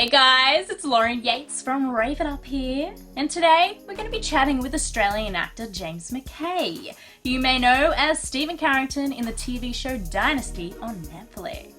Hey guys, it's Lauren Yates from Rave here, and today we're going to be chatting with Australian actor James Mackay, who you may know as Steven Carrington in the TV show Dynasty on Netflix.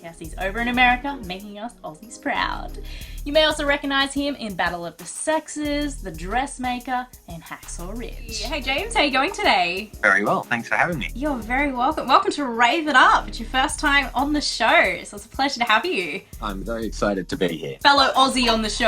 Yes, he's over in America, making us Aussies proud. You may also recognise him in Battle of the Sexes, The Dressmaker, and Hacksaw Ridge. Hey James, how are you going today? Very well, thanks for having me. You're very welcome. Welcome to Rave It Up. It's your first time on the show, so it's a pleasure to have you. I'm very excited to be here. Fellow Aussie on the show.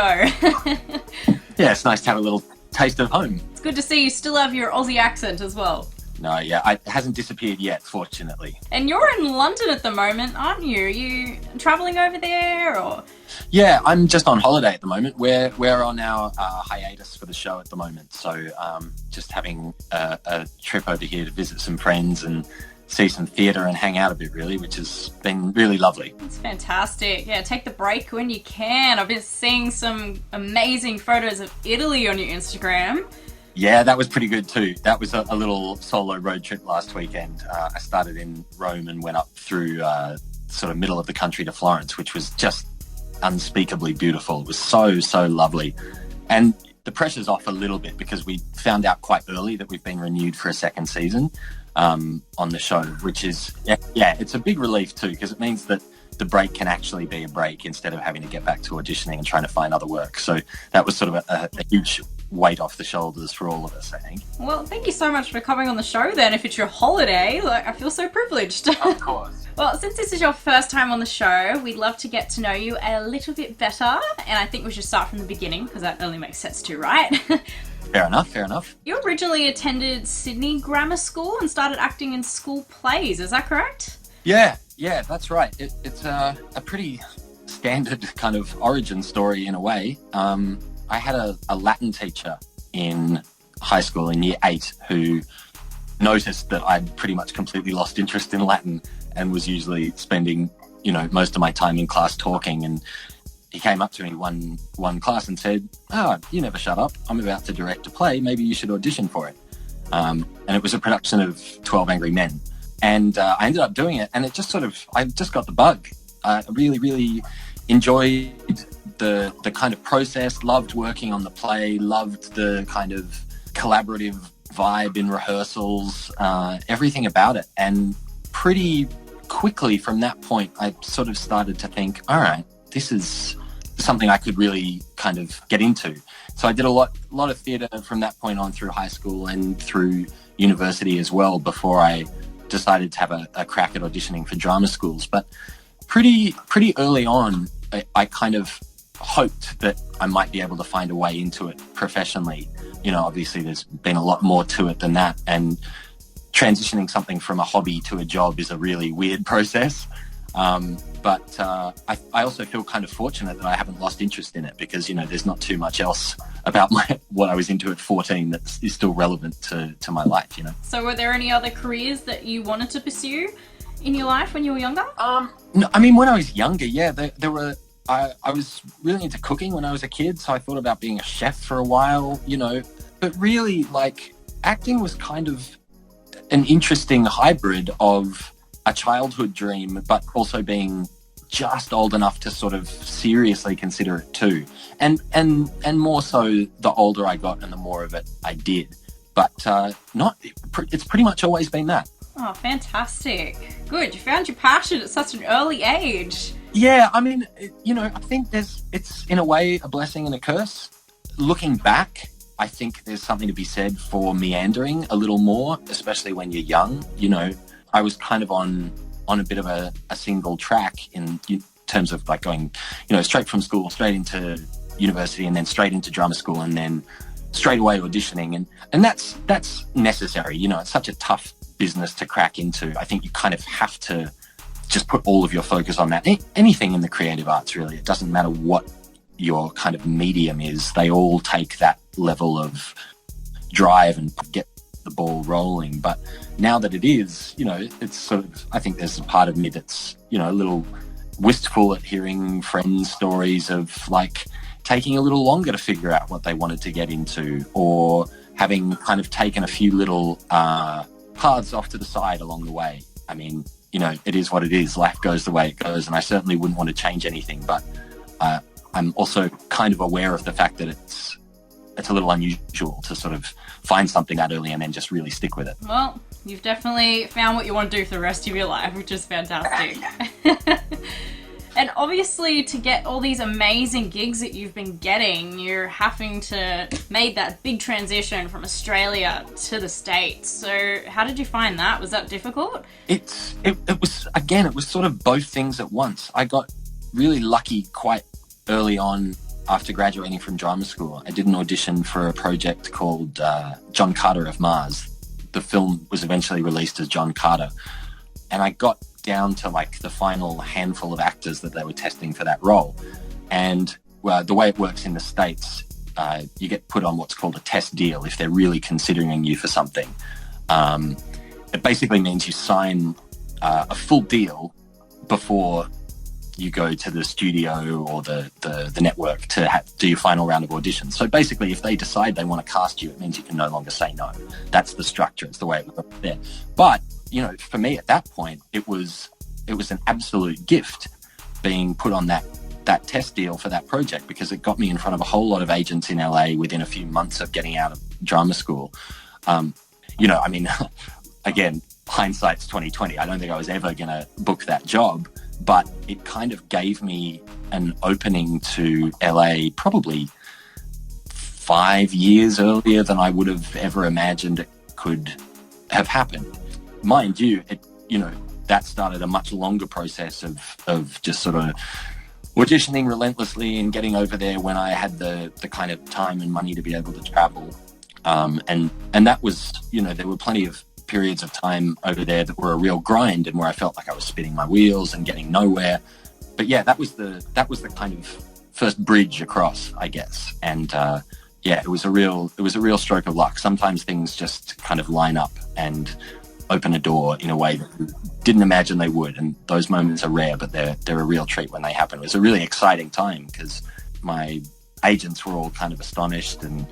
Yeah, it's nice to have a little taste of home. It's good to see you still have your Aussie accent as well. No, yeah, it hasn't disappeared yet, fortunately. And you're in London at the moment, aren't you? Are you travelling over there, or...? Yeah, I'm just on holiday at the moment. We're on our hiatus for the show at the moment, so just having a trip over here to visit some friends and see some theatre and hang out a bit, really, which has been really lovely. It's fantastic. Yeah, take the break when you can. I've been seeing some amazing photos of Italy on your Instagram. Yeah, that was pretty good too. That was a little solo road trip last weekend. I started in Rome and went up through sort of middle of the country to Florence, which was just unspeakably beautiful. It was so lovely. And the pressure's off a little bit because we found out quite early that we've been renewed for a second season on the show, which is, yeah, it's a big relief too, because it means that the break can actually be a break instead of having to get back to auditioning and trying to find other work. So that was sort of a huge weight off the shoulders for all of us, I think. Well, thank you so much for coming on the show then. If it's your holiday, like, I feel so privileged. Of course. Well, since this is your first time on the show, we'd love to get to know you a little bit better, and I think we should start from the beginning because that only makes sense too, right? Fair enough. You originally attended Sydney Grammar School and started acting in school plays, is that correct? Yeah, that's right. It's a pretty standard kind of origin story in a way. I had a Latin teacher in high school in year 8 who noticed that I'd pretty much completely lost interest in Latin and was usually spending, most of my time in class talking. And he came up to me one class and said, "Oh, you never shut up. I'm about to direct a play. Maybe you should audition for it." And it was a production of 12 Angry Men. And I ended up doing it, and it just I just got the bug. I really enjoyed the kind of process, loved working on the play, loved the kind of collaborative vibe in rehearsals, everything about it. And pretty quickly from that point, I sort of started to think, all right, this is something I could really kind of get into. So I did a lot of theatre from that point on through high school and through university as well before I decided to have a crack at auditioning for drama schools. But pretty early on, I kind of hoped that I might be able to find a way into it professionally. Obviously there's been a lot more to it than that, and transitioning something from a hobby to a job is a really weird process. But I also feel kind of fortunate that I haven't lost interest in it because, there's not too much else about what I was into at 14 that is still relevant to my life, So were there any other careers that you wanted to pursue in your life when you were younger? No, I mean, when I was younger, yeah, there were... I was really into cooking when I was a kid, so I thought about being a chef for a while, But really, acting was kind of an interesting hybrid of a childhood dream, but also being just old enough to sort of seriously consider it too. And more so the older I got and the more of it I did. But it's pretty much always been that. Oh, fantastic. Good. You found your passion at such an early age. Yeah, I mean, I think it's in a way a blessing and a curse. Looking back, I think there's something to be said for meandering a little more, especially when you're young. I was kind of on a bit of a single track in terms of going, straight from school, straight into university, and then straight into drama school, and then straight away auditioning. And that's necessary. It's such a tough business to crack into. I think you kind of have to just put all of your focus on that. Anything in the creative arts, really. It doesn't matter what your kind of medium is. They all take that level of drive and get the ball rolling. But now that it is, it's sort of, I think there's a part of me that's, a little wistful at hearing friends' stories of taking a little longer to figure out what they wanted to get into, or having kind of taken a few little paths off to the side along the way. I mean, it is what it is. Life goes the way it goes, and I certainly wouldn't want to change anything. But I'm also kind of aware of the fact that it's a little unusual to sort of find something that early and then just really stick with it. Well, you've definitely found what you want to do for the rest of your life, which is fantastic. And obviously, to get all these amazing gigs that you've been getting, you're having to make that big transition from Australia to the States. So how did you find that? Was that difficult? It was sort of both things at once. I got really lucky quite early on after graduating from drama school. I did an audition for a project called John Carter of Mars. The film was eventually released as John Carter. And I got down to like the final handful of actors that they were testing for that role. And the way it works in the States, you get put on what's called a test deal if they're really considering you for something. It basically means you sign a full deal before you go to the studio or the network to do your final round of auditions. So basically, if they decide they want to cast you, it means you can no longer say no. That's the structure. It's the way it works there. But you know, for me at that point, it was an absolute gift being put on that test deal for that project, because it got me in front of a whole lot of agents in LA within a few months of getting out of drama school. You know, I mean, again, hindsight's 2020. I don't think I was ever going to book that job, but it kind of gave me an opening to LA probably 5 years earlier than I would have ever imagined it could have happened. Mind you, that started a much longer process of just sort of auditioning relentlessly and getting over there when I had the kind of time and money to be able to travel. And that was, there were plenty of periods of time over there that were a real grind and where I felt like I was spinning my wheels and getting nowhere. But yeah, that was the kind of first bridge across, I guess. And it was a real stroke of luck. Sometimes things just kind of line up and open a door in a way that you didn't imagine they would, and those moments are rare, but they're a real treat when they happen. It was a really exciting time because my agents were all kind of astonished, and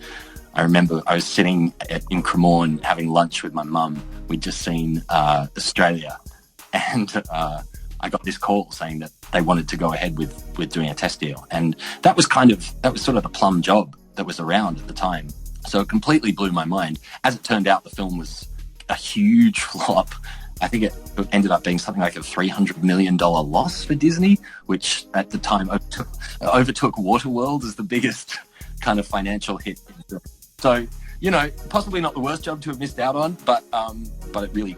I remember I was sitting in Cremorne having lunch with my mum. We'd just seen Australia, and I got this call saying that they wanted to go ahead with doing a test deal, and that was sort of the plum job that was around at the time. So it completely blew my mind. As it turned out, the film was a huge flop. I think it ended up being something like a $300 million loss for Disney, which at the time overtook Waterworld as the biggest kind of financial hit. So, possibly not the worst job to have missed out on, but it really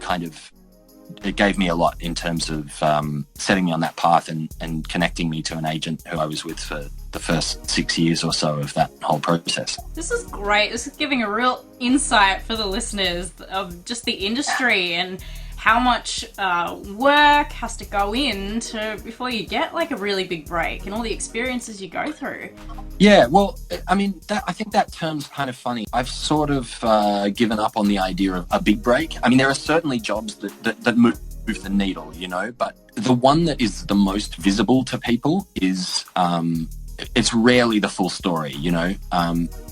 it gave me a lot in terms of setting me on that path and connecting me to an agent who I was with for the first 6 years or so of that whole process. This is great. This is giving a real insight for the listeners of just the industry and how much work has to go in before you get like a really big break and all the experiences you go through. Yeah, well, I mean, I think that term's kind of funny. I've sort of given up on the idea of a big break. I mean, there are certainly jobs that move the needle, but the one that is the most visible to people is it's rarely the full story,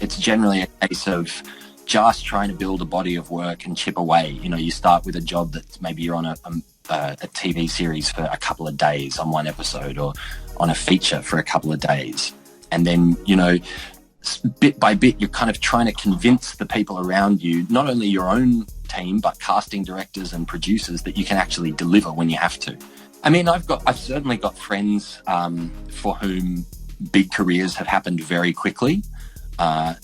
It's generally a case of just trying to build a body of work and chip away. You start with a job that maybe you're on a TV series for a couple of days on one episode, or on a feature for a couple of days. And then, bit by bit, you're kind of trying to convince the people around you, not only your own team, but casting directors and producers, that you can actually deliver when you have to. I mean, I've certainly got friends for whom big careers have happened very quickly.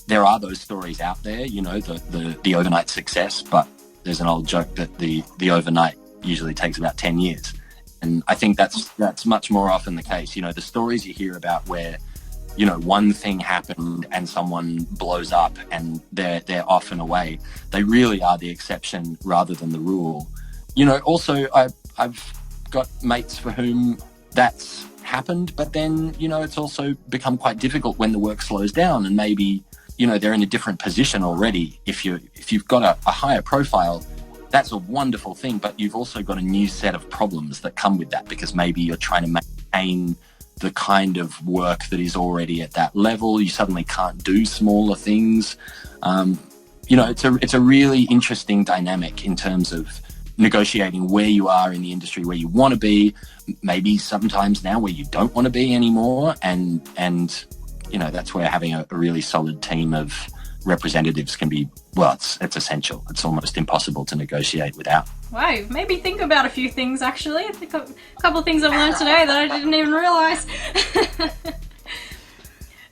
There are those stories out there, the overnight success, but there's an old joke that the overnight usually takes about 10 years. And I think that's much more often the case. The stories you hear about where, one thing happened and someone blows up and they're off and away, they really are the exception rather than the rule. Also, I've got mates for whom that's happened, but then, it's also become quite difficult when the work slows down and maybe, they're in a different position already. If you've got a higher profile, that's a wonderful thing, but you've also got a new set of problems that come with that, because maybe you're trying to maintain the kind of work that is already at that level. You suddenly can't do smaller things. It's a really interesting dynamic in terms of negotiating where you are in the industry, where you want to be, maybe sometimes now where you don't want to be anymore. And that's where having a really solid team of representatives can be, well, it's essential. It's almost impossible to negotiate without. Wow, you've made me think about a few things, actually. I think a couple of things I've learned today that I didn't even realise.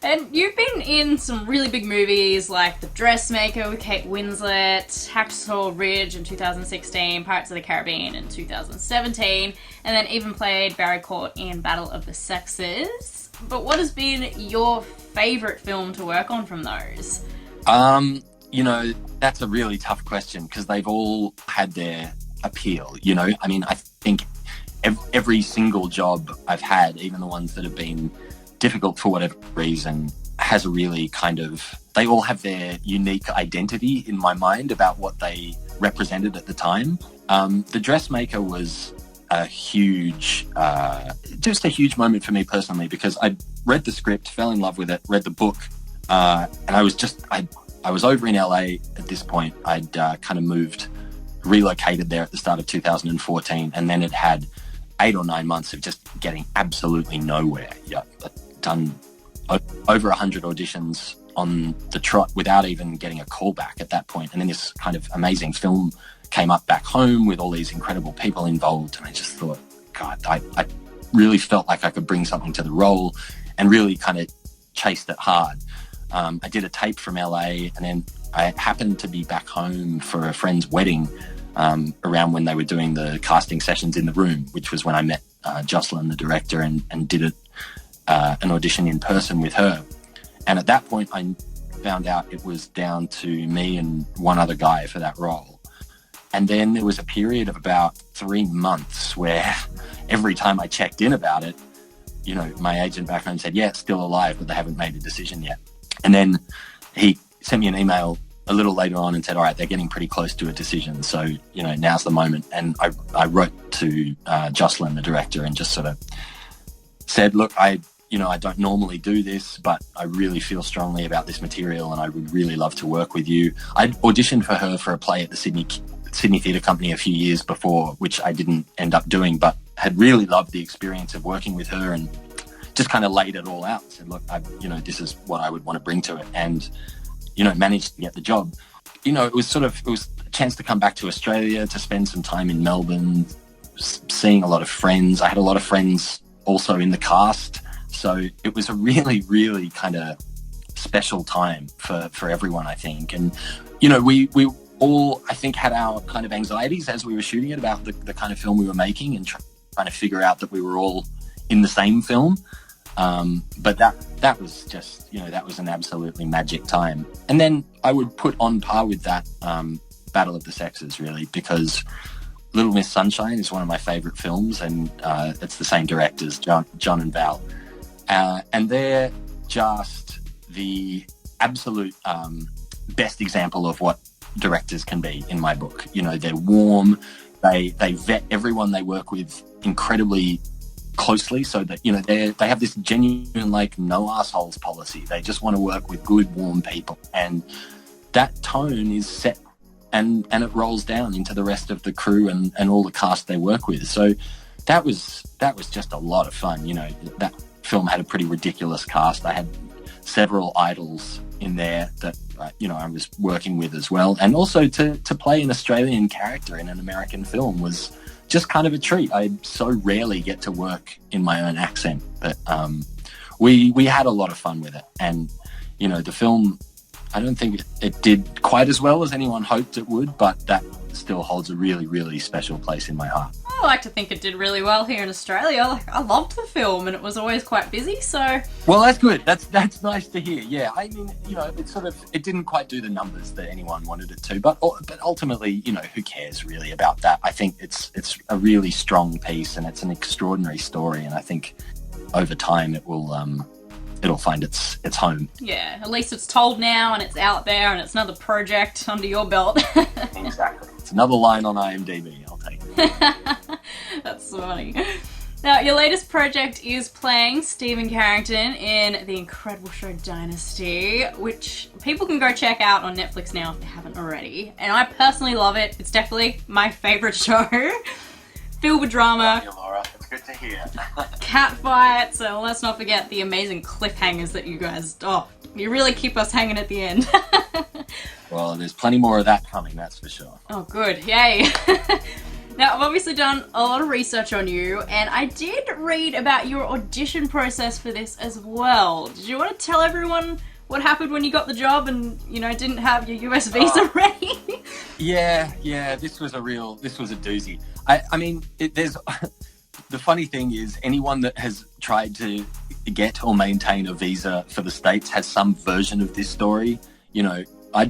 And you've been in some really big movies like The Dressmaker with Kate Winslet, Hacksaw Ridge in 2016, Pirates of the Caribbean in 2017, and then even played Barry Court in Battle of the Sexes. But what has been your favourite film to work on from those? That's a really tough question because they've all had their appeal, I mean, I think every single job I've had, even the ones that have been difficult for whatever reason, has a really they all have their unique identity in my mind about what they represented at the time. The Dressmaker was a huge moment for me personally because I read the script, fell in love with it, read the book, and I was over in LA at this point. I'd relocated there at the start of 2014, and then it had 8 or 9 months of just getting absolutely nowhere. Yeah, done over 100 auditions on the trot without even getting a call back at that point. And then this kind of amazing film came up back home with all these incredible people involved. And I just thought, God, I really felt like I could bring something to the role and really kind of chased it hard. I did a tape from LA, and then I happened to be back home for a friend's wedding around when they were doing the casting sessions in the room, which was when I met Jocelyn, the director, and did an audition in person with her. And at that point, I found out it was down to me and one other guy for that role. And then there was a period of about 3 months where every time I checked in about it, my agent back home said, yeah, it's still alive, but they haven't made a decision yet. And then he sent me an email a little later on and said, all right, they're getting pretty close to a decision. So, now's the moment. And I wrote to Jocelyn, the director, and just sort of said, look, I don't normally do this, but I really feel strongly about this material and I would really love to work with you. I'd auditioned for her for a play at the Sydney Theatre Company a few years before, which I didn't end up doing, but had really loved the experience of working with her and just kind of laid it all out. Said, look, this is what I would want to bring to it. And, managed to get the job. It was a chance to come back to Australia, to spend some time in Melbourne, seeing a lot of friends. I had a lot of friends also in the cast. So it was a really, really kind of special time for everyone, I think. And, we all, I think, had our kind of anxieties as we were shooting it about the kind of film we were making and trying to figure out that we were all in the same film. But that was just, that was an absolutely magic time. And then I would put on par with that Battle of the Sexes, really, because Little Miss Sunshine is one of my favorite films, and it's the same directors, John and Val. And they're just the absolute best example of what directors can be in my book. They're warm, they vet everyone they work with incredibly closely, so that they have this genuine no assholes policy. They just want to work with good, warm people, and that tone is set and it rolls down into the rest of the crew and all the cast they work with. So that was just a lot of fun. That film had a pretty ridiculous cast. I had several idols in there that I was working with as well, and also to play an Australian character in an American film was just kind of a treat. I so rarely get to work in my own accent, but we had a lot of fun with it. And the film, I don't think it did quite as well as anyone hoped it would, but that still holds a really, really special place in my heart. I like to think it did really well here in Australia. I loved the film, and it was always quite busy, so... Well, that's good. That's nice to hear. Yeah, I mean, it didn't quite do the numbers that anyone wanted it to, but ultimately, who cares really about that? I think it's a really strong piece, and it's an extraordinary story, and I think over time it'll find its home. Yeah, at least it's told now, and it's out there, and it's another project under your belt. Exactly. It's another line on IMDb. I'll take it. That's funny. Now, your latest project is playing Steven Carrington in the incredible show Dynasty, which people can go check out on Netflix now if they haven't already. And I personally love it. It's definitely my favourite show. Filled with drama. Love you, Laura. It's good to hear. Cat fights, and let's not forget the amazing cliffhangers that you guys... Oh, you really keep us hanging at the end. Well, there's plenty more of that coming, that's for sure. Oh, good. Yay. Now, I've obviously done a lot of research on you, and I did read about your audition process for this as well. Did you want to tell everyone what happened when you got the job and, you know, didn't have your US visa ready? Yeah, this was a doozy. I mean, there's... The funny thing is, anyone that has tried to get or maintain a visa for the States has some version of this story. You know, I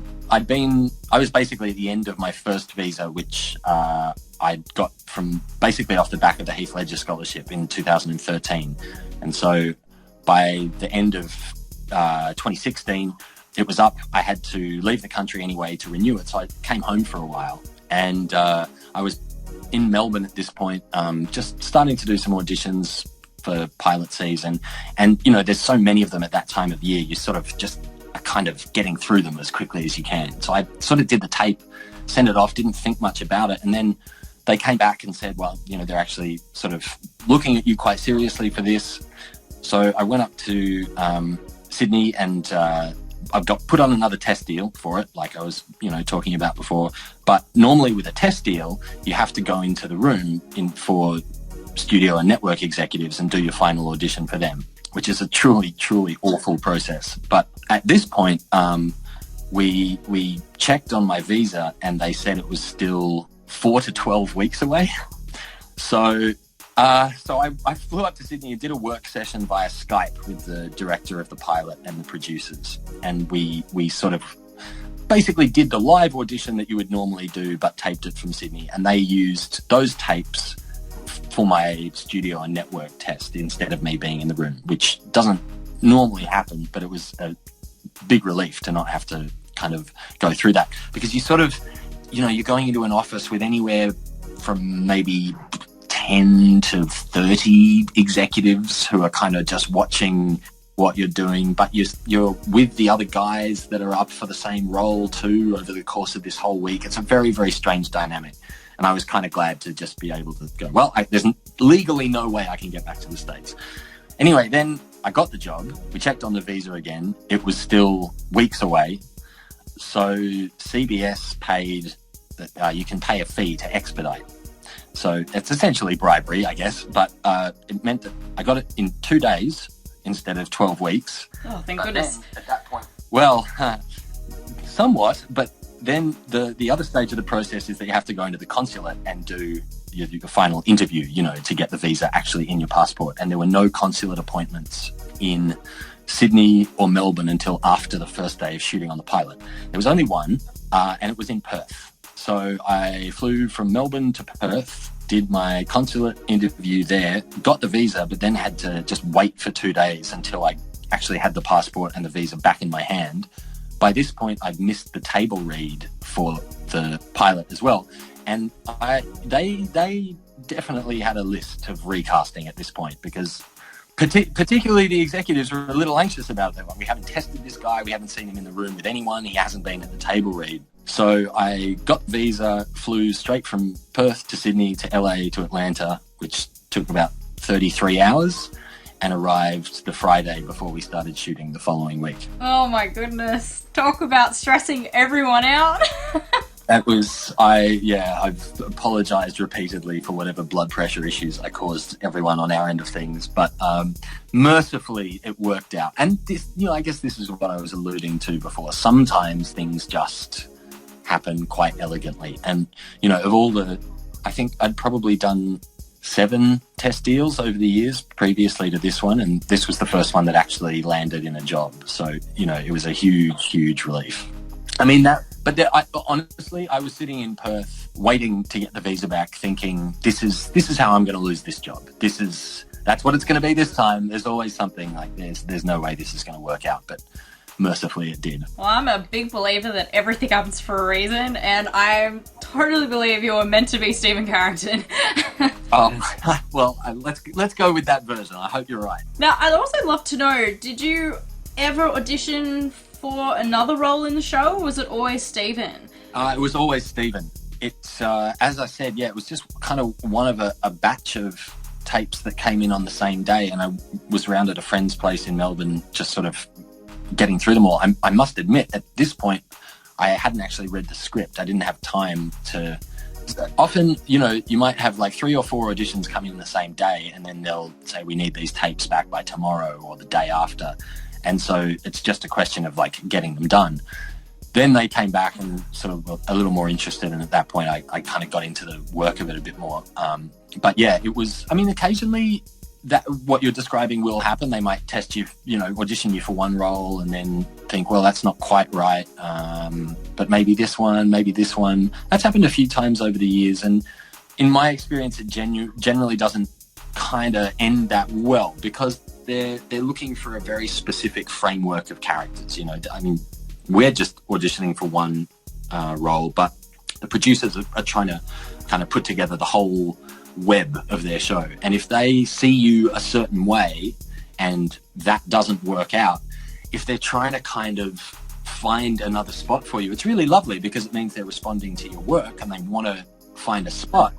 was basically at the end of my first visa, which I got from basically off the back of the Heath Ledger Scholarship in 2013. And so by the end of 2016, it was up. I had to leave the country anyway to renew it. So I came home for a while, and I was in Melbourne at this point, just starting to do some auditions for pilot season. And, you know, there's so many of them at that time of year, you sort of just are kind of getting through them as quickly as you can. So I sort of did the tape, sent it off, didn't think much about it. And then they came back and said, well, you know, they're actually sort of looking at you quite seriously for this. So I went up to Sydney, and I've got put on another test deal for it, like I was, you know, talking about before. But normally with a test deal, you have to go into the room for studio and network executives and do your final audition for them, which is a truly, truly awful process. But at this point, we checked on my visa, and they said it was still 4 to 12 weeks away. So I flew up to Sydney and did a work session via Skype with the director of the pilot and the producers. And we sort of basically did the live audition that you would normally do, but taped it from Sydney. And they used those tapes for my studio and network test instead of me being in the room, which doesn't normally happen, but it was a big relief to not have to kind of go through that, because you sort of, you know, you're going into an office with anywhere from maybe 10 to 30 executives who are kind of just watching what you're doing, but you're with the other guys that are up for the same role too over the course of this whole week. It's a very, very strange dynamic. And I was kind of glad to just be able to go, well, there's legally no way I can get back to the States. Anyway, then I got the job. We checked on the visa again. It was still weeks away. So CBS paid that you can pay a fee to expedite. So it's essentially bribery, I guess, but it meant that I got it in 2 days instead of 12 weeks. Oh, thank goodness. At that point, well, somewhat, but then the other stage of the process is that you have to go into the consulate and do your final interview, you know, to get the visa actually in your passport. And there were no consulate appointments in Sydney or Melbourne until after the first day of shooting on the pilot. There was only one, and it was in Perth. So I flew from Melbourne to Perth, did my consulate interview there, got the visa, but then had to just wait for 2 days until I actually had the passport and the visa back in my hand. By this point, I'd missed the table read for the pilot as well. And they definitely had a list of recasting at this point, because particularly the executives were a little anxious about that. We haven't tested this guy. We haven't seen him in the room with anyone. He hasn't been at the table read. So I got the visa, flew straight from Perth to Sydney to LA to Atlanta, which took about 33 hours, and arrived the Friday before we started shooting the following week. Oh my goodness. Talk about stressing everyone out. That was, I've apologized repeatedly for whatever blood pressure issues I caused everyone on our end of things, but mercifully it worked out. And this, you know, I guess this is what I was alluding to before. Sometimes things just happen quite elegantly. And, you know, of all I think I'd probably done 7 test deals over the years previously to this one, and this was the first one that actually landed in a job. So, you know, it was a huge, huge relief. I mean, honestly, I was sitting in Perth waiting to get the visa back, thinking, this is how I'm going to lose this job. That's what it's going to be this time. There's always something like there's no way this is going to work out. But mercifully it did. Well, I'm a big believer that everything happens for a reason, and I totally believe you were meant to be Steven Carrington. Well, let's go with that version. I hope you're right. Now, I'd also love to know, did you ever audition for another role in the show, or was it always Steven? It was always Steven. It's, as I said, it was just kind of one of a batch of tapes that came in on the same day, and I was round at a friend's place in Melbourne just sort of getting through them all. I must admit, at this point, I hadn't actually read the script. I didn't have time to... Often, you might have like 3 or 4 auditions come in the same day, and then they'll say, we need these tapes back by tomorrow or the day after. And so it's just a question of like getting them done. Then they came back and sort of were a little more interested, and at that point I kind of got into the work of it a bit more. But yeah, it was, occasionally that what you're describing will happen. They might test you, audition you for one role and then think, well, that's not quite right. But maybe this one. That's happened a few times over the years. And in my experience, it generally doesn't kind of end that well, because they're looking for a very specific framework of characters. We're just auditioning for one role, but the producers are trying to kind of put together the whole web of their show. And if they see you a certain way and that doesn't work out, if they're trying to kind of find another spot for you, it's really lovely, because it means they're responding to your work and they want to find a spot.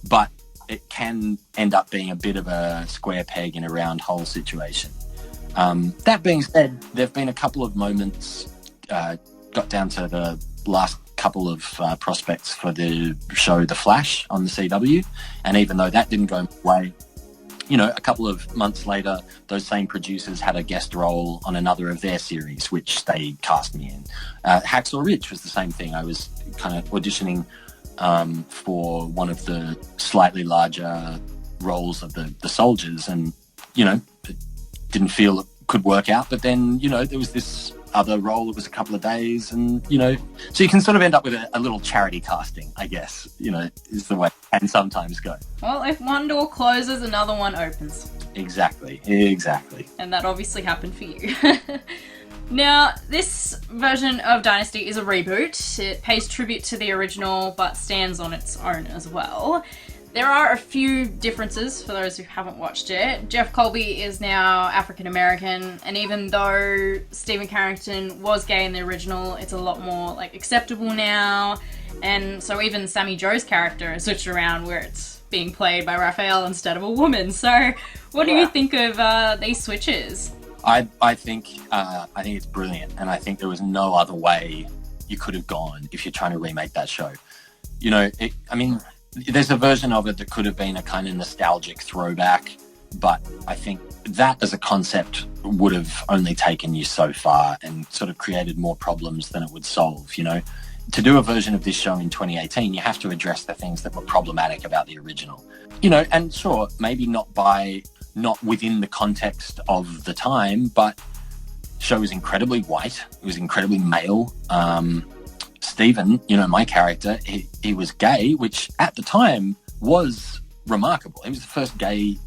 But it can end up being a bit of a square peg in a round hole situation. That being said, there have been a couple of moments, got down to the last couple of prospects for the show The Flash on the CW, and even though that didn't go my way, a couple of months later, those same producers had a guest role on another of their series, which they cast me in. Hacksaw Ridge was the same thing. I was kind of auditioning for one of the slightly larger roles of the soldiers, and it didn't feel it could work out. But then there was this other role that was a couple of days, and so you can sort of end up with a little charity casting, I guess, is the way it can sometimes go. Well, if one door closes, another one opens. Exactly. And that obviously happened for you. Now, this version of Dynasty is a reboot. It pays tribute to the original, but stands on its own as well. There are a few differences for those who haven't watched it. Jeff Colby is now African American, and even though Steven Carrington was gay in the original, it's a lot more acceptable now. And so even Sammy Joe's character is switched around, where it's being played by Raphael instead of a woman. So what do you think of these switches? I think it's brilliant, and I think there was no other way you could have gone if you're trying to remake that show. There's a version of it that could have been a kind of nostalgic throwback, but I think that as a concept would have only taken you so far and sort of created more problems than it would solve. To do a version of this show in 2018, you have to address the things that were problematic about the original. And sure, maybe not within the context of the time, but the show was incredibly white. It was incredibly male. Steven, my character, he was gay, which at the time was remarkable. He was the first gay,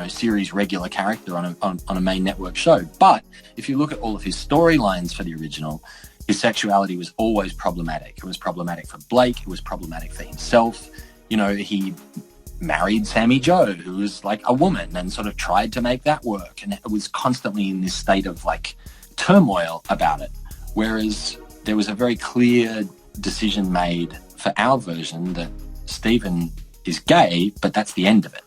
series regular character on a main network show. But if you look at all of his storylines for the original, his sexuality was always problematic. It was problematic for Blake. It was problematic for himself. He married Sammy Joe, who was like a woman, and sort of tried to make that work. And it was constantly in this state of turmoil about it. Whereas there was a very clear decision made for our version that Steven is gay, but that's the end of it.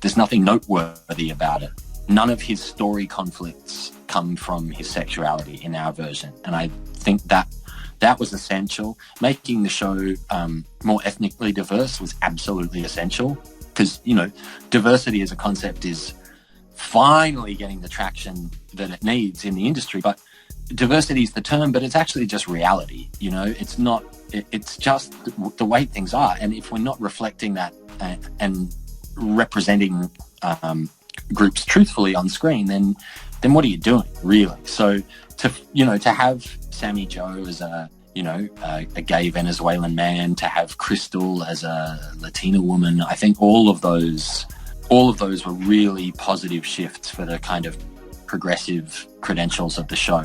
There's nothing noteworthy about it. None of his story conflicts come from his sexuality in our version. And I think that was essential. Making the show more ethnically diverse was absolutely essential, because, diversity as a concept is finally getting the traction that it needs in the industry. But diversity is the term, but it's actually just reality. It's not, it's just the way things are. And if we're not reflecting that and representing groups truthfully on screen, then what are you doing, really? So to have Sammy Joe as a gay Venezuelan man, to have Crystal as a Latina woman, I think all of those were really positive shifts for the kind of progressive credentials of the show.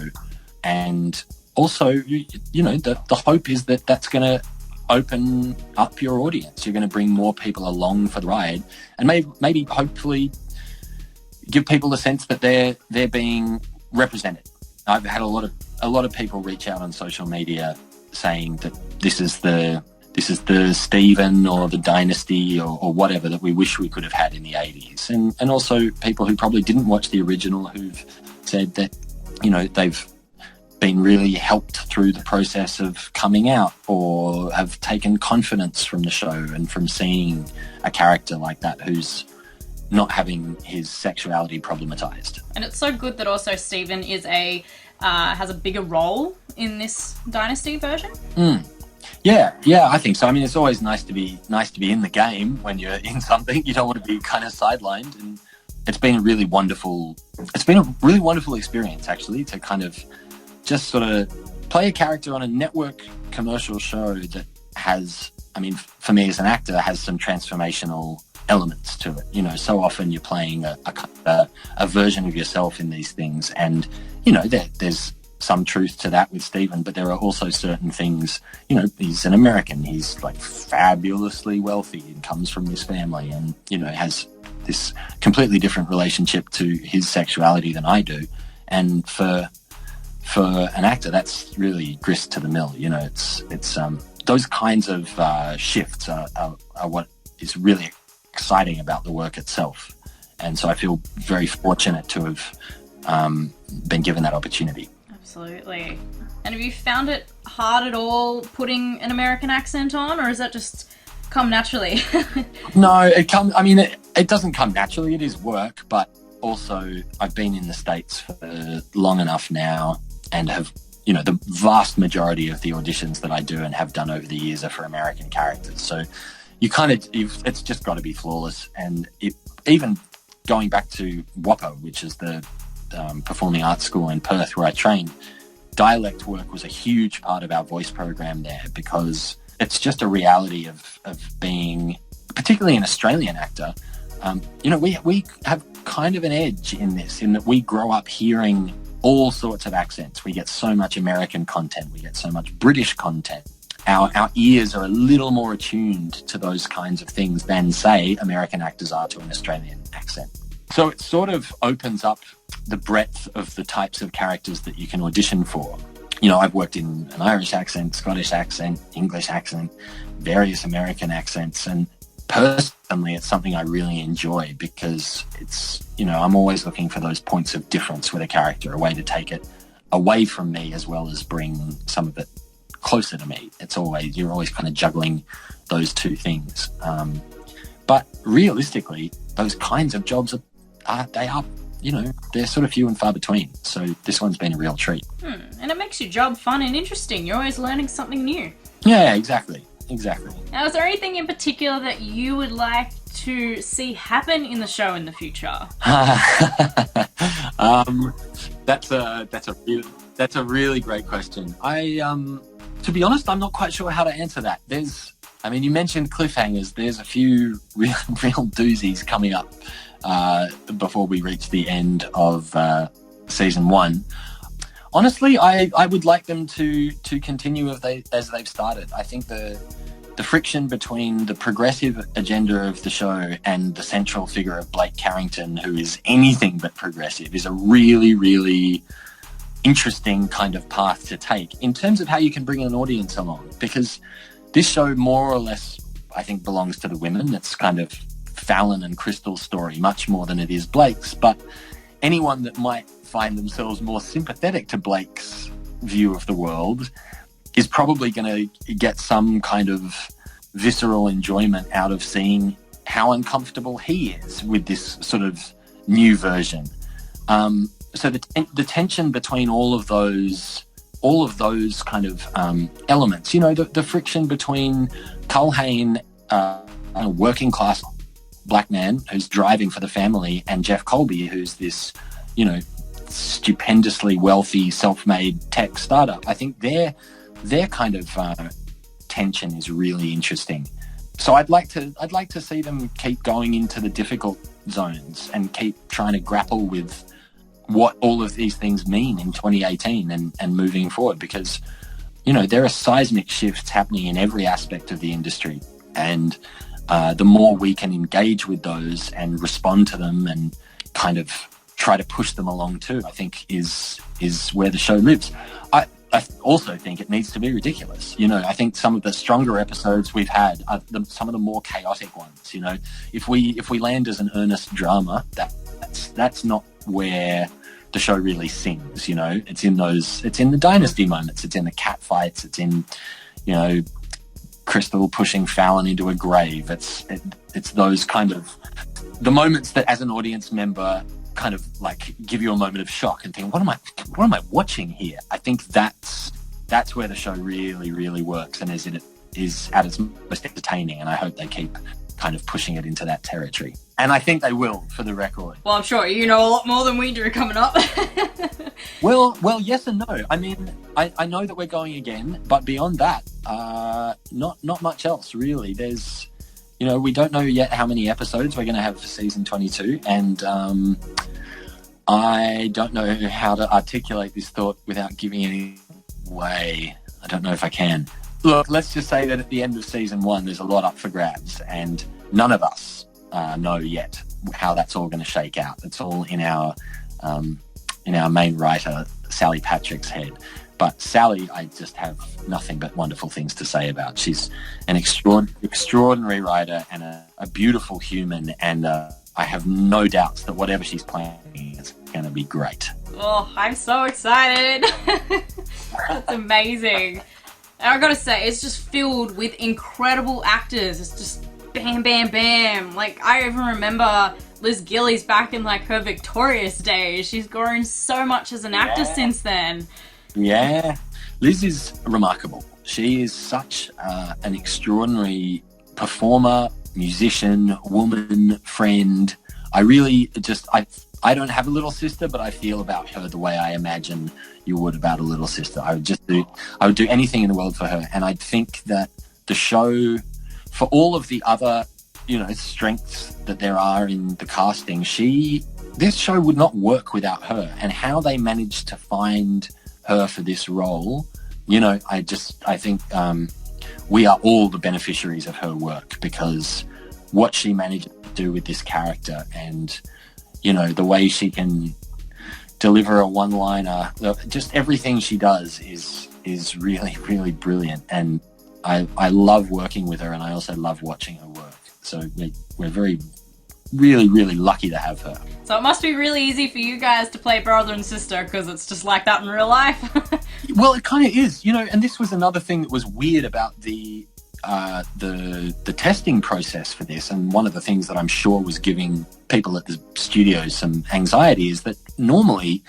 And also, the hope is that that's going to open up your audience. You're going to bring more people along for the ride, and maybe hopefully give people the sense that they're being represented. I've had a lot of people reach out on social media saying that this is the Steven or the Dynasty or whatever that we wish we could have had in the 80s. And also people who probably didn't watch the original who've said that, they've been really helped through the process of coming out, or have taken confidence from the show and from seeing a character like that who's not having his sexuality problematized. And it's so good that also Steven is has a bigger role in this Dynasty version. Yeah, I think so. I mean, it's always nice to be in the game when you're in something. You don't want to be kind of sidelined, and it's been a really wonderful experience, actually, to kind of just sort of play a character on a network commercial show that has, I mean, for me as an actor, has some transformational elements to it. So often you're playing a version of yourself in these things, and there's some truth to that with Steven, but there are also certain things. He's an American, he's like fabulously wealthy and comes from this family, and has this completely different relationship to his sexuality than I do. And for an actor, that's really grist to the mill. It's those kinds of shifts are what is really exciting about the work itself. And so I feel very fortunate to have been given that opportunity. Absolutely. And have you found it hard at all putting an American accent on, or has that just come naturally? No, it doesn't come naturally. It is work, but also I've been in the States for long enough now, and have, the vast majority of the auditions that I do and have done over the years are for American characters. So it's just got to be flawless. And even going back to WAPO, which is the performing arts school in Perth where I trained, dialect work was a huge part of our voice program there, because it's just a reality of being, particularly an Australian actor. We have kind of an edge in this, in that we grow up hearing all sorts of accents. We get so much American content, we get so much British content. Our ears are a little more attuned to those kinds of things than, say, American actors are to an Australian accent. So it sort of opens up the breadth of the types of characters that you can audition for. I've worked in an Irish accent, Scottish accent, English accent, various American accents, and personally it's something I really enjoy, because it's, I'm always looking for those points of difference with a character, a way to take it away from me as well as bring some of it closer to me. You're always kind of juggling those two things. But realistically, those kinds of jobs they're sort of few and far between. So this one's been a real treat. And it makes your job fun and interesting. You're always learning something new. Yeah, exactly. Now, is there anything in particular that you would like to see happen in the show in the future? That's a really great question. To be honest, I'm not quite sure how to answer that. You mentioned cliffhangers. There's a few real doozies coming up before we reach the end of season 1. Honestly, I would like them to continue as they've started. I think the friction between the progressive agenda of the show and the central figure of Blake Carrington, who is anything but progressive, is a really, really interesting kind of path to take in terms of how you can bring an audience along. Because this show more or less, I think, belongs to the women. It's kind of Fallon and Crystal's story much more than it is Blake's. But anyone that might find themselves more sympathetic to Blake's view of the world is probably going to get some kind of visceral enjoyment out of seeing how uncomfortable he is with this sort of new version. So the tension between all of those kind of elements, the friction between Culhane, a working class black man who's driving for the family, and Jeff Colby, who's this, stupendously wealthy, self-made tech startup. I think their kind of tension is really interesting. So I'd like to see them keep going into the difficult zones and keep trying to grapple with what all of these things mean in 2018 and moving forward, because, you know, there are seismic shifts happening in every aspect of the industry. And the more we can engage with those and respond to them and kind of try to push them along too, I think is where the show lives. I also think it needs to be ridiculous. You know, I think some of the stronger episodes we've had are some of the more chaotic ones. You know, if we land as an earnest drama, that's not where the show really sings. You know, it's in the Dynasty moments, it's in the cat fights, it's in, you know, Crystal pushing Fallon into a grave. It's those kind of the moments that as an audience member kind of like give you a moment of shock and think, what am I watching here? I think that's where the show really, really works and is at its most entertaining, and I hope they keep kind of pushing it into that territory. And I think they will, for the record. Well, I'm sure you know a lot more than we do coming up. Well, yes and no. I mean, I know that we're going again, but beyond that, not much else really. There's, you know, we don't know yet how many episodes we're going to have for season 22, and I don't know how to articulate this thought without giving any away. I don't know if I can. Look, let's just say that at the end of season 1, there's a lot up for grabs, and none of us know yet how that's all going to shake out. It's all in our main writer, Sally Patrick's head. But Sally, I just have nothing but wonderful things to say about. She's an extraordinary writer and a beautiful human, and I have no doubts that whatever she's planning is going to be great. Oh, I'm so excited. That's amazing. And I gotta say, it's just filled with incredible actors. It's just bam, bam, bam. Like, I even remember Liz Gillies back in, like, her victorious days. She's grown so much as an actor since then. Yeah. Liz is remarkable. She is such an extraordinary performer, musician, woman, friend. I really just, I don't have a little sister, but I feel about her the way I imagine you would about a little sister. I would do anything in the world for her. And I think that the show, for all of the other, you know, strengths that there are in the casting, this show would not work without her. And how they managed to find her for this role, you know, I think we are all the beneficiaries of her work, because what she managed to do with this character, and, you know, the way she can deliver a one-liner, just everything she does is really, really brilliant. And I love working with her, and I also love watching her work. So we're very, really, really lucky to have her. So it must be really easy for you guys to play brother and sister, because it's just like that in real life. Well, it kind of is, you know, and this was another thing that was weird about the testing process for this, and one of the things that I'm sure was giving people at the studios some anxiety is that normally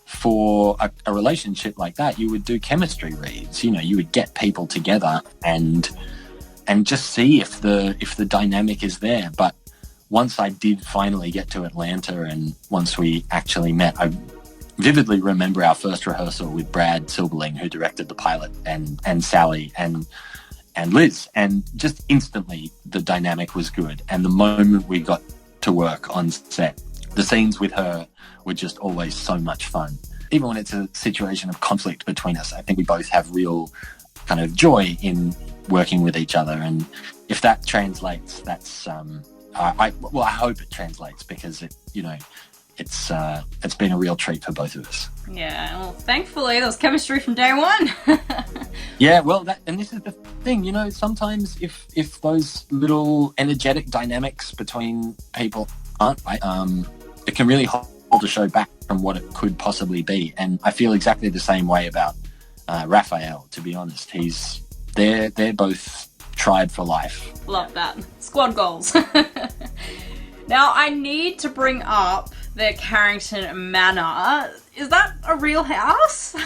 for a relationship like that, you would do chemistry reads. You know, you would get people together and just see if the dynamic is there. But once I did finally get to Atlanta, and once we actually met, I vividly remember our first rehearsal with Brad Silberling, who directed the pilot, and Sally and Liz, and just instantly the dynamic was good. And the moment we got to work on set, the scenes with her were just always so much fun. Even when it's a situation of conflict between us, I think we both have real kind of joy in working with each other. And if that translates, that's I hope it translates, because it's been a real treat for both of us. Yeah, well, thankfully there was chemistry from day one. Yeah, well, and this is the thing, you know, sometimes if those little energetic dynamics between people aren't right, it can really hold the show back from what it could possibly be. And I feel exactly the same way about Raphael, to be honest. They're both tried for life. Love that. Squad goals. Now, I need to bring up the Carrington Manor. Is that a real house?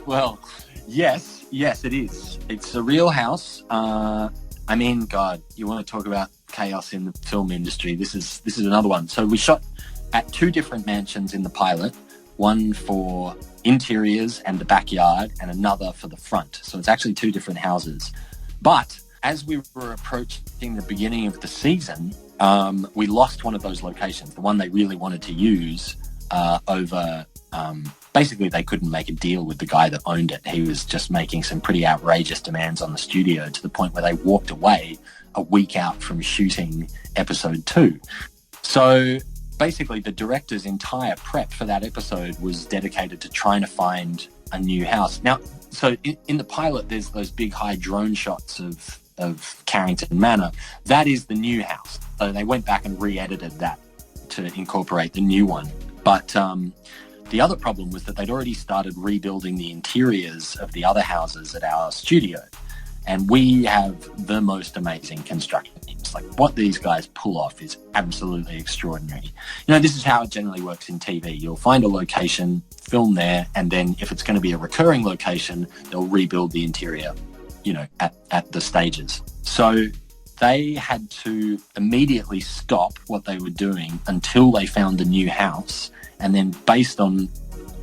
Well, yes, it is. It's a real house. I mean, God, you want to talk about chaos in the film industry. This is another one. So we shot at 2 different mansions in the pilot, one for interiors and the backyard, and another for the front. So it's actually 2 different houses. But as we were approaching the beginning of the season, we lost one of those locations, the one they really wanted to use, over... basically, they couldn't make a deal with the guy that owned it. He was just making some pretty outrageous demands on the studio to the point where they walked away a week out from shooting episode 2. So basically, the director's entire prep for that episode was dedicated to trying to find a new house. Now, so in the pilot, there's those big high drone shots of Carrington Manor. That is the new house. So they went back and re-edited that to incorporate the new one. But the other problem was that they'd already started rebuilding the interiors of the other houses at our studio. And we have the most amazing construction teams. Like, what these guys pull off is absolutely extraordinary. You know, this is how it generally works in TV. You'll find a location, film there, and then if it's going to be a recurring location, they'll rebuild the interior, you know, at the stages. So they had to immediately stop what they were doing until they found the new house, and then based on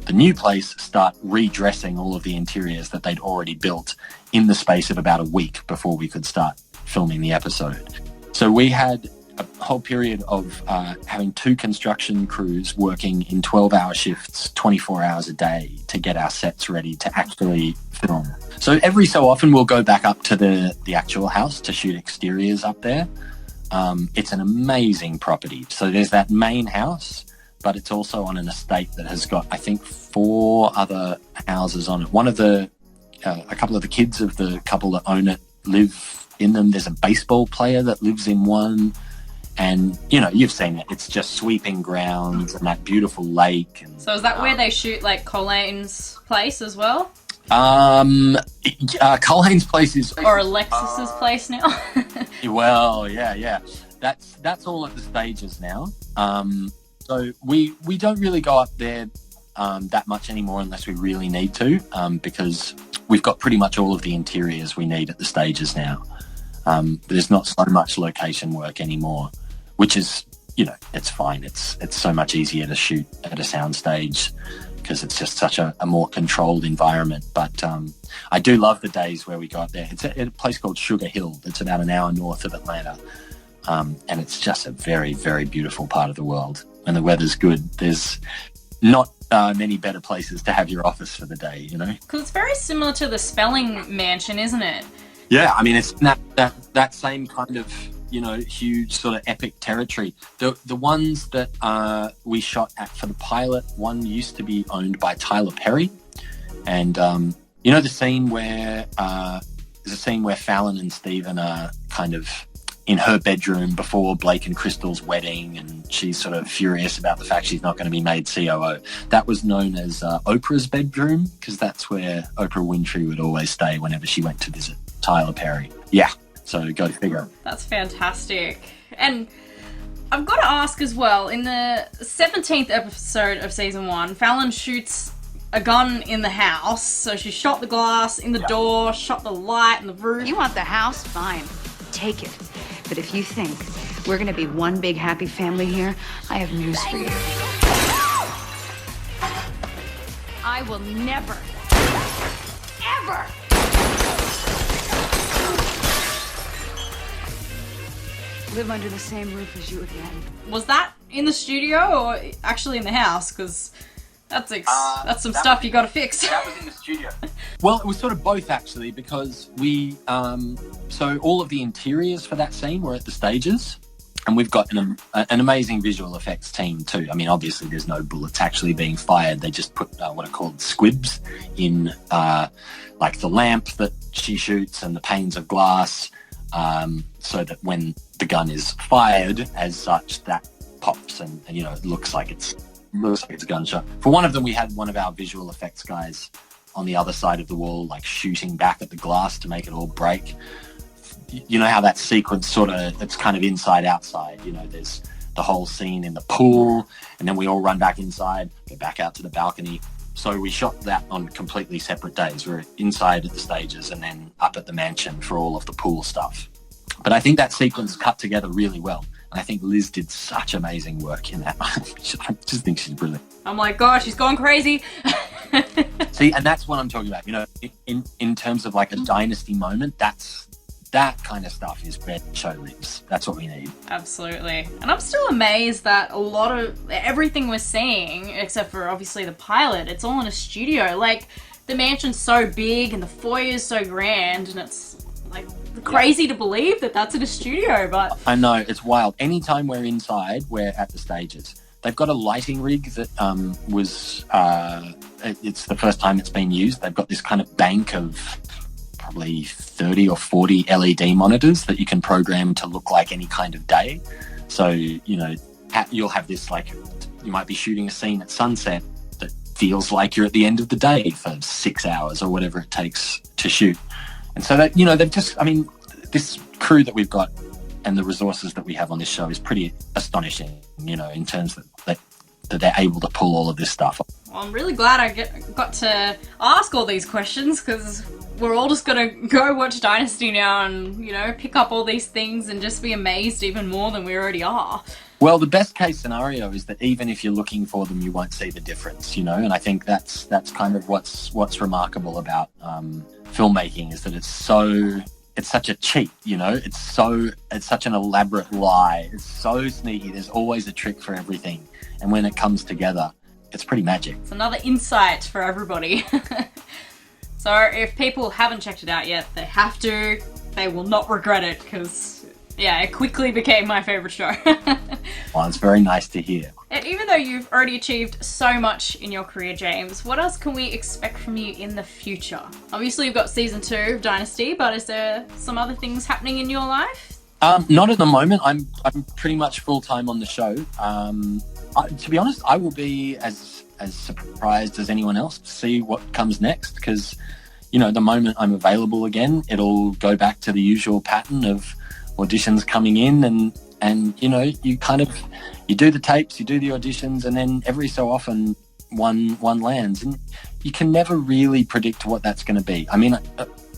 the new place, start redressing all of the interiors that they'd already built in the space of about a week before we could start filming the episode. So we had a whole period of having 2 construction crews working in 12-hour shifts, 24 hours a day to get our sets ready to actually film. So every so often we'll go back up to the actual house to shoot exteriors up there. It's an amazing property. So there's that main house, but it's also on an estate that has got, I think, 4 other houses on it. One of the, a couple of the kids of the couple that own it live in them. There's a baseball player that lives in one. And, you know, you've seen it. It's just sweeping grounds and that beautiful lake. And, so is that where they shoot, like, Colleen's place as well? Colleen's place is... Or Alexis's place now? Well, yeah. That's all at the stages now. So we don't really go up there that much anymore unless we really need to, because we've got pretty much all of the interiors we need at the stages now. There's not so much location work anymore, which is, you know, it's fine. It's so much easier to shoot at a soundstage because it's just such a more controlled environment. But I do love the days where we go up there. It's a place called Sugar Hill that's about an hour north of Atlanta. And it's just a very, very beautiful part of the world. When the weather's good, there's not many better places to have your office for the day, you know? Because it's very similar to the Spelling Mansion, isn't it? Yeah, I mean, it's that same kind of, you know, huge sort of epic territory. The ones that we shot at for the pilot, one used to be owned by Tyler Perry. And, you know, the scene where there's a scene where Fallon and Steven are kind of in her bedroom before Blake and Crystal's wedding, and she's sort of furious about the fact she's not going to be made COO. That was known as Oprah's bedroom, because that's where Oprah Winfrey would always stay whenever she went to visit Tyler Perry. Yeah, so go figure. That's fantastic. And I've got to ask as well, in the 17th episode of season 1, Fallon shoots a gun in the house. So she shot the glass in the door, shot the light in the roof. You want the house? Fine. Take it. But if you think we're gonna be one big happy family here, I have news for you. I will never, ever live under the same roof as you again. Was that in the studio or actually in the house? Because that's some stuff you got to fix. That was in the studio. Well, it was sort of both, actually, because we so all of the interiors for that scene were at the stages, and we've got an amazing visual effects team too. I mean, obviously there's no bullets actually being fired. They just put what are called squibs in like the lamp that she shoots and the panes of glass, so that when the gun is fired as such, that pops and you know, it looks like it's a gunshot. For one of them, we had one of our visual effects guys on the other side of the wall, like shooting back at the glass to make it all break. You know how that sequence sort of, it's kind of inside outside, you know, there's the whole scene in the pool, and then we all run back inside, go back out to the balcony. So we shot that on completely separate days. We're inside at the stages and then up at the mansion for all of the pool stuff. But I think that sequence cut together really well. And I think Liz did such amazing work in that. I just think she's brilliant. I'm like, gosh, she's gone crazy. See, and that's what I'm talking about. You know, in terms of like a Dynasty moment, that's That kind of stuff is where the show lives. That's what we need. Absolutely. And I'm still amazed that a lot of everything we're seeing, except for obviously the pilot, it's all in a studio. Like, the mansion's so big and the foyer's so grand, and it's like crazy to believe that that's in a studio, but... I know, it's wild. Anytime we're inside, we're at the stages. They've got a lighting rig that it's the first time it's been used. They've got this kind of bank of probably 30 or 40 LED monitors that you can program to look like any kind of day. So, you'll have this, like, you might be shooting a scene at sunset that feels like you're at the end of the day for 6 hours or whatever it takes to shoot. And so that, they've just, this crew that we've got and the resources that we have on this show is pretty astonishing, in terms that they're able to pull all of this stuff. Well, I'm really glad I got to ask all these questions, because we're all just going to go watch Dynasty now and, pick up all these things and just be amazed even more than we already are. Well, the best case scenario is that even if you're looking for them, you won't see the difference, and I think that's kind of what's remarkable about filmmaking, is that it's such a cheat, it's such an elaborate lie. It's so sneaky. There's always a trick for everything. And when it comes together, it's pretty magic. It's another insight for everybody. So if people haven't checked it out yet, they have to. They will not regret it, because, it quickly became my favourite show. Well, it's very nice to hear. And even though you've already achieved so much in your career, James, what else can we expect from you in the future? Obviously, you've got season 2 of Dynasty, but is there some other things happening in your life? Not at the moment. I'm pretty much full-time on the show. To be honest, I will be as surprised as anyone else to see what comes next, because, the moment I'm available again, it'll go back to the usual pattern of auditions coming in and you do the tapes, you do the auditions, and then every so often one lands, and you can never really predict what that's going to be.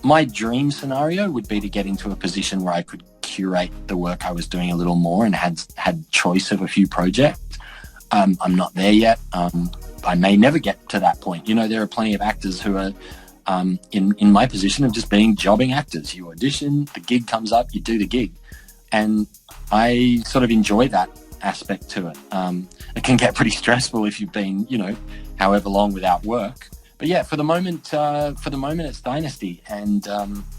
My dream scenario would be to get into a position where I could curate the work I was doing a little more and had choice of a few projects. I'm not there yet. I may never get to that point. There are plenty of actors who are in my position of just being jobbing actors. You audition, the gig comes up, you do the gig. And I sort of enjoy that aspect to it. It can get pretty stressful if you've been, however long without work. But yeah, for the moment, it's Dynasty. And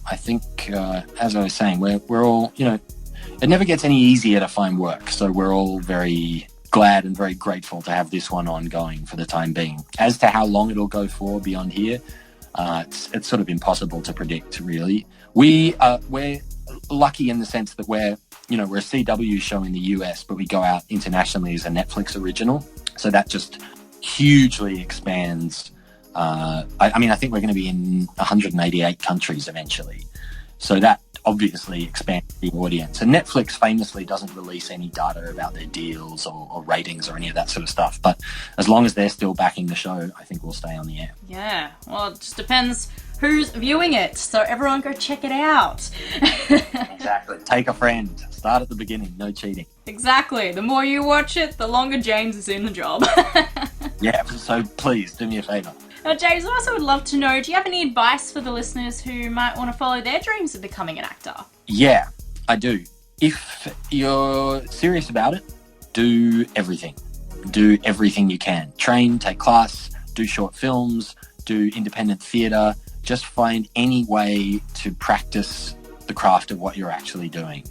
I think, as I was saying, we're all, it never gets any easier to find work. So we're all very glad and very grateful to have this one ongoing for the time being. As to how long it'll go for beyond here, it's sort of impossible to predict, really. We're lucky in the sense that we're a CW show in the US, but we go out internationally as a Netflix original. So that just hugely expands. I think we're going to be in 188 countries eventually. So that obviously expands the audience. And Netflix famously doesn't release any data about their deals or ratings or any of that sort of stuff. But as long as they're still backing the show, I think we'll stay on the air. Yeah, well, it just depends who's viewing it. So everyone go check it out. Exactly. Take a friend. Start at the beginning. No cheating. Exactly. The more you watch it, the longer James is in the job. Yeah, so please do me a favour. Now, James, I also would love to know, do you have any advice for the listeners who might want to follow their dreams of becoming an actor? Yeah, I do. If you're serious about it, do everything. Do everything you can. Train, take class, do short films, do independent theatre. Just find any way to practice the craft of what you're actually doing.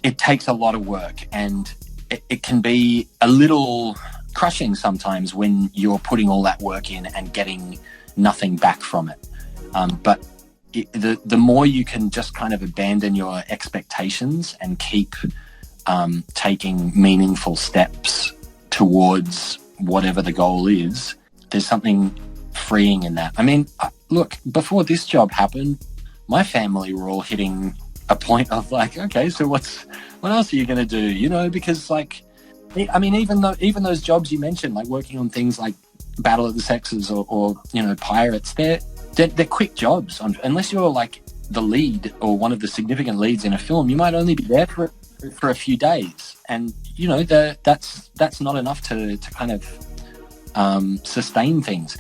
It takes a lot of work, and it can be a little crushing sometimes when you're putting all that work in and getting nothing back from it. But the more you can just kind of abandon your expectations and keep taking meaningful steps towards whatever the goal is, there's something freeing in that. Look, before this job happened, my family were all hitting a point of like, okay, so what else are you going to do? Because even those jobs you mentioned, like working on things like Battle of the Sexes or Pirates, they're quick jobs. Unless you're like the lead or one of the significant leads in a film, you might only be there for a few days, and that's not enough to kind of sustain things.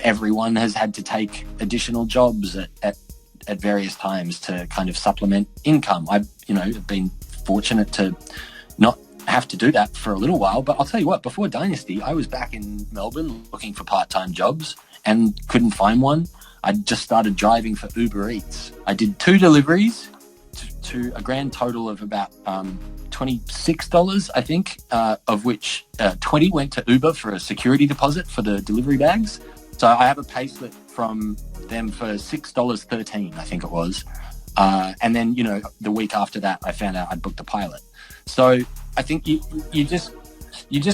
Everyone has had to take additional jobs at at various times to kind of supplement income. I've been fortunate to not have to do that for a little while, but I'll tell you what, before Dynasty, I was back in Melbourne looking for part-time jobs and couldn't find one. I just started driving for Uber Eats. I did 2 deliveries to a grand total of about $26, I think, of which 20 went to Uber for a security deposit for the delivery bags. So I have a payslip from them for $6.13, I think it was. And then, the week after that, I found out I'd booked a pilot. So I think you just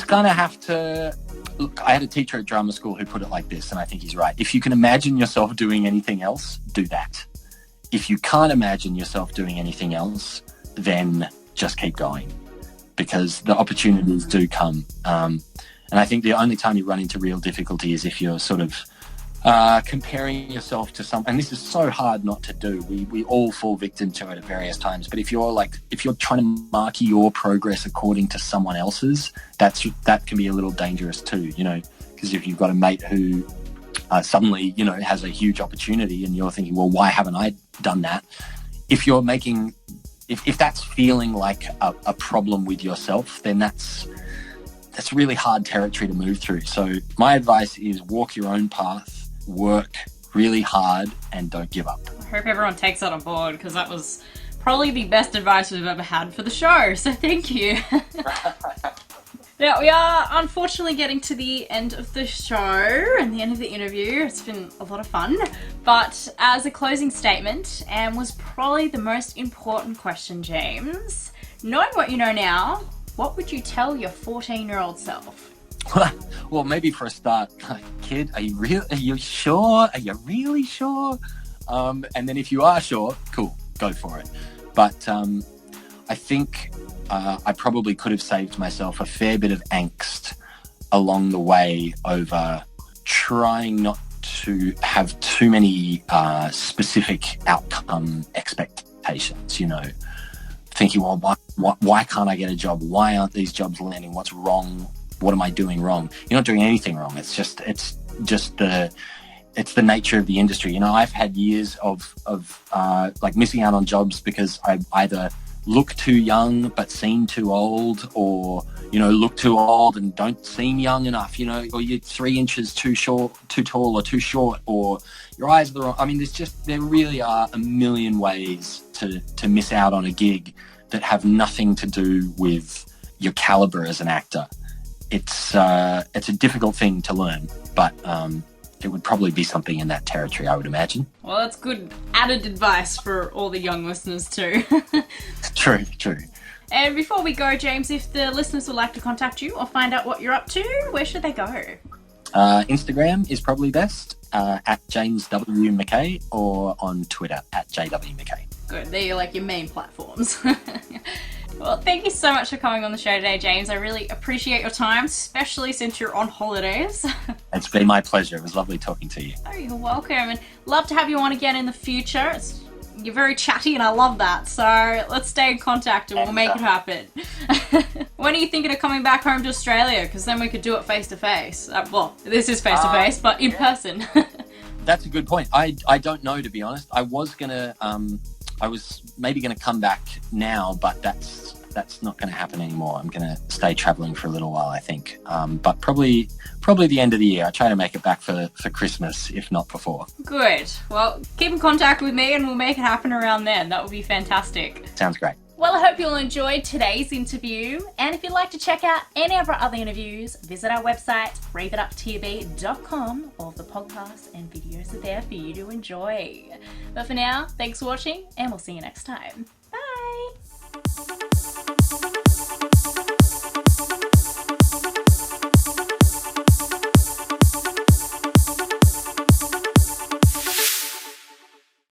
kind of have to look. I had a teacher at drama school who put it like this, and I think he's right. If you can imagine yourself doing anything else, do that. If you can't imagine yourself doing anything else, then just keep going, because the opportunities do come. And I think the only time you run into real difficulty is if you're sort of comparing yourself to some, and this is so hard not to do. We all fall victim to it at various times. But if you're trying to mark your progress according to someone else's, that can be a little dangerous too. Because if you've got a mate who suddenly has a huge opportunity, and you're thinking, well, why haven't I done that? If you're making, if that's feeling like a problem with yourself, then that's really hard territory to move through. So my advice is walk your own path. Work really hard and don't give up. I hope everyone takes that on board, because that was probably the best advice we've ever had for the show, so thank you. Now, we are unfortunately getting to the end of the show and the end of the interview. It's been a lot of fun, but as a closing statement, and was probably the most important question, James, knowing what you know now, what would you tell your 14-year-old self? Well, maybe for a start, kid, are you sure? Are you really sure? And then if you are sure, cool, go for it. But I think I probably could have saved myself a fair bit of angst along the way over trying not to have too many specific outcome expectations, thinking, well, why can't I get a job? Why aren't these jobs landing? What's wrong? What am I doing wrong? You're not doing anything wrong. It's just the nature of the industry. I've had years of missing out on jobs because I either look too young but seem too old, or look too old and don't seem young enough. Or you're 3 inches too tall or too short, or your eyes are the wrong. I mean, there really are a million ways to miss out on a gig that have nothing to do with your caliber as an actor. It's a difficult thing to learn, but it would probably be something in that territory, I would imagine. Well, that's good added advice for all the young listeners too. True. And before we go, James, if the listeners would like to contact you or find out what you're up to, where should they go? Instagram is probably best, at James W. Mackay, or on Twitter at JW Mackay. Good, they're like your main platforms. Well, thank you so much for coming on the show today, James. I really appreciate your time, especially since you're on holidays. It's been my pleasure. It was lovely talking to you. Oh, you're welcome. And love to have you on again in the future. You're very chatty and I love that. So let's stay in contact and we'll make it happen. When are you thinking of coming back home to Australia? Because then we could do it face-to-face. Well, this is face-to-face, but in person. That's a good point. I don't know, to be honest. I was maybe going to come back now, but that's not going to happen anymore. I'm going to stay traveling for a little while, I think. But probably the end of the year. I try to make it back for Christmas, if not before. Good. Well, keep in contact with me and we'll make it happen around then. That would be fantastic. Sounds great. Well, I hope you all enjoyed today's interview. And if you'd like to check out any of our other interviews, visit our website, raveituptv.com. All of the podcasts and videos are there for you to enjoy. But for now, thanks for watching and we'll see you next time.